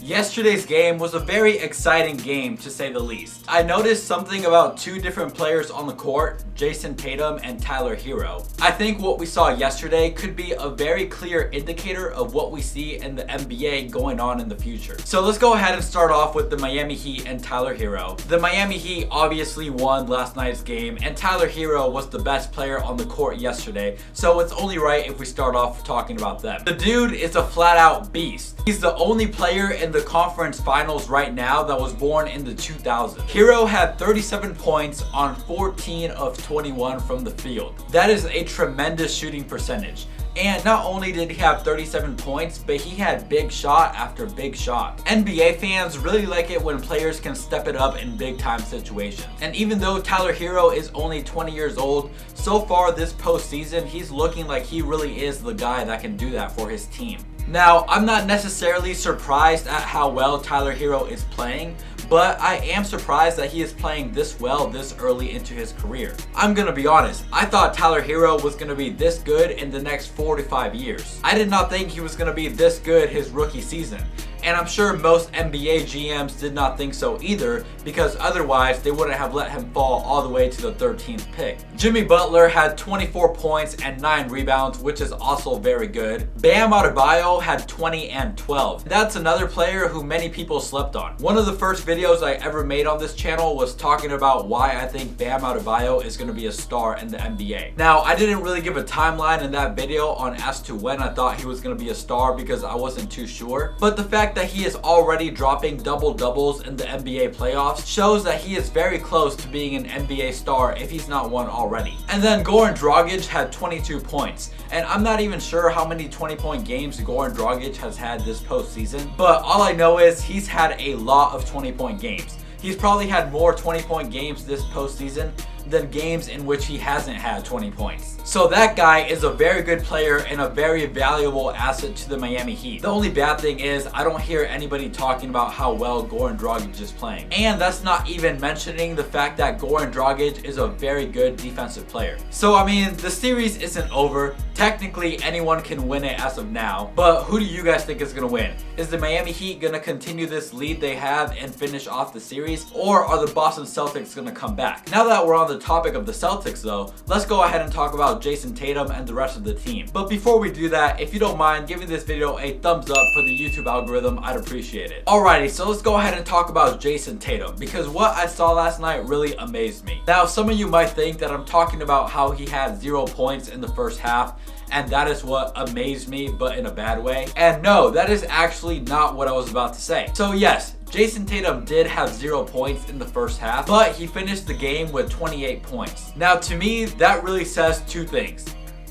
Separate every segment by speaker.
Speaker 1: Yesterday's game was a very exciting game to say the least. I noticed something about two different players on the court, Jason Tatum and Tyler Herro. I think what we saw yesterday could be a very clear indicator of what we see in the NBA going on in the future. So let's go ahead and start off with the Miami Heat and Tyler Herro. The Miami Heat obviously won last night's game, and Tyler Herro was the best player on the court yesterday, so it's only right if we start off talking about them. The dude is a flat out beast. He's the only player in the conference finals right now that was born in the 2000s. Herro had 37 points on 14 of 21 from the field. That is a tremendous shooting percentage. And not only did he have 37 points, but he had big shot after big shot. NBA fans really like it when players can step it up in big time situations. And even though Tyler Herro is only 20 years old, so far this postseason, he's looking like he really is the guy that can do that for his team. Now, I'm not necessarily surprised at how well Tyler Herro is playing, but I am surprised that he is playing this well this early into his career. I'm gonna be honest, I thought Tyler Herro was gonna be this good in the next 4 to 5 years. I did not think he was gonna be this good his rookie season. And I'm sure most NBA GMs did not think so either, because otherwise they wouldn't have let him fall all the way to the 13th pick. Jimmy Butler had 24 points and 9 rebounds, which is also very good. Bam Adebayo had 20 and 12. That's another player who many people slept on. One of the first videos I ever made on this channel was talking about why I think Bam Adebayo is going to be a star in the NBA. Now, I didn't really give a timeline in that video on as to when I thought he was going to be a star because I wasn't too sure. But the fact that he is already dropping double doubles in the NBA playoffs shows that he is very close to being an NBA star if he's not one already. And then Goran Dragic had 22 points. And I'm not even sure how many 20-point games Goran Dragic has had this postseason, but all I know is he's had a lot of 20-point games. He's probably had more 20-point games this postseason than games in which he hasn't had 20 points. So that guy is a very good player and a very valuable asset to the Miami Heat. The only bad thing is I don't hear anybody talking about how well Goran Dragic is playing. And that's not even mentioning the fact that Goran Dragic is a very good defensive player. So I mean, the series isn't over. Technically, anyone can win it as of now, but who do you guys think is going to win? Is the Miami Heat going to continue this lead they have and finish off the series, or are the Boston Celtics going to come back? Now that we're on the topic of the Celtics though, let's go ahead and talk about Jason Tatum and the rest of the team. But before we do that, if you don't mind giving this video a thumbs up for the YouTube algorithm, I'd appreciate it. Alrighty, so let's go ahead and talk about Jason Tatum, because what I saw last night really amazed me. Now, some of you might think that I'm talking about how he had 0 points in the first half, and that is what amazed me, but in a bad way. And no, that is actually not what I was about to say. So yes, Jason Tatum did have 0 points in the first half, but he finished the game with 28 points. Now to me, that really says two things.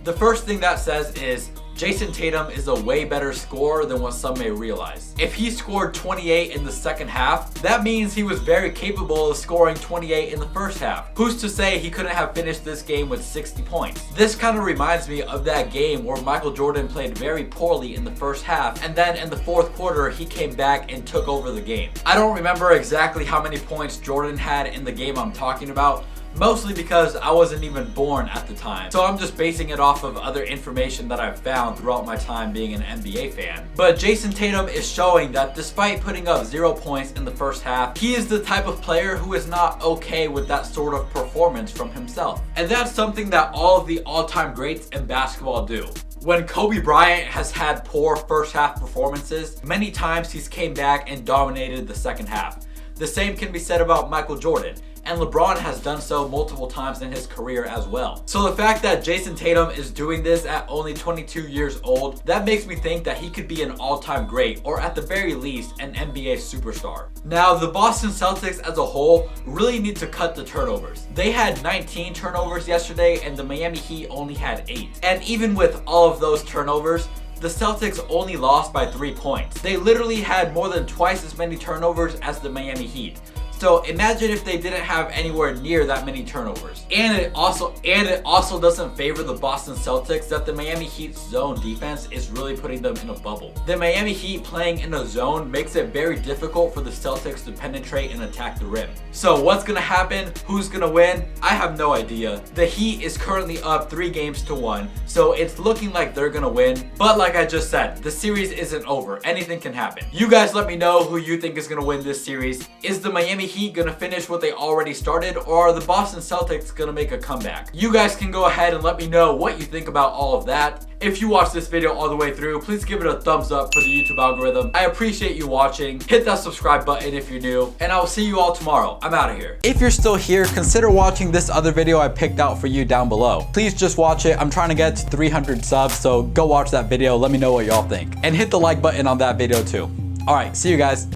Speaker 1: The first thing that says is Jason Tatum is a way better scorer than what some may realize. If he scored 28 in the second half, that means he was very capable of scoring 28 in the first half. Who's to say he couldn't have finished this game with 60 points? This kind of reminds me of that game where Michael Jordan played very poorly in the first half, and then in the fourth quarter, he came back and took over the game. I don't remember exactly how many points Jordan had in the game I'm talking about, mostly because I wasn't even born at the time. So I'm just basing it off of other information that I've found throughout my time being an NBA fan. But Jason Tatum is showing that despite putting up 0 points in the first half, he is the type of player who is not okay with that sort of performance from himself. And that's something that all of the all-time greats in basketball do. When Kobe Bryant has had poor first half performances, many times he's came back and dominated the second half. The same can be said about Michael Jordan, and LeBron has done so multiple times in his career as well. So the fact that Jason Tatum is doing this at only 22 years old, that makes me think that he could be an all-time great, or at the very least, an NBA superstar. Now, the Boston Celtics as a whole really need to cut the turnovers. They had 19 turnovers yesterday, and the Miami Heat only had 8. And even with all of those turnovers, the Celtics only lost by 3 points. They literally had more than twice as many turnovers as the Miami Heat. So imagine if they didn't have anywhere near that many turnovers. And it also doesn't favor the Boston Celtics that the Miami Heat's zone defense is really putting them in a bubble. The Miami Heat playing in a zone makes it very difficult for the Celtics to penetrate and attack the rim. So what's gonna happen? Who's gonna win? I have no idea. The Heat is currently up 3-1, so it's looking like they're gonna win. But like I just said, the series isn't over. Anything can happen. You guys let me know who you think is gonna win this series. Is the Miami Heat gonna finish what they already started, or are the Boston Celtics gonna make a comeback? You guys can go ahead and let me know what you think about all of that. If you watched this video all the way through, please give it a thumbs up for the YouTube algorithm. I appreciate you watching. Hit that subscribe button if you're new, and I will see you all tomorrow. I'm out of here. If you're still here, consider watching this other video I picked out for you down below. Please just watch it. I'm trying to get to 300 subs, so go watch that video. Let me know what y'all think. And hit the like button on that video too. All right, see you guys.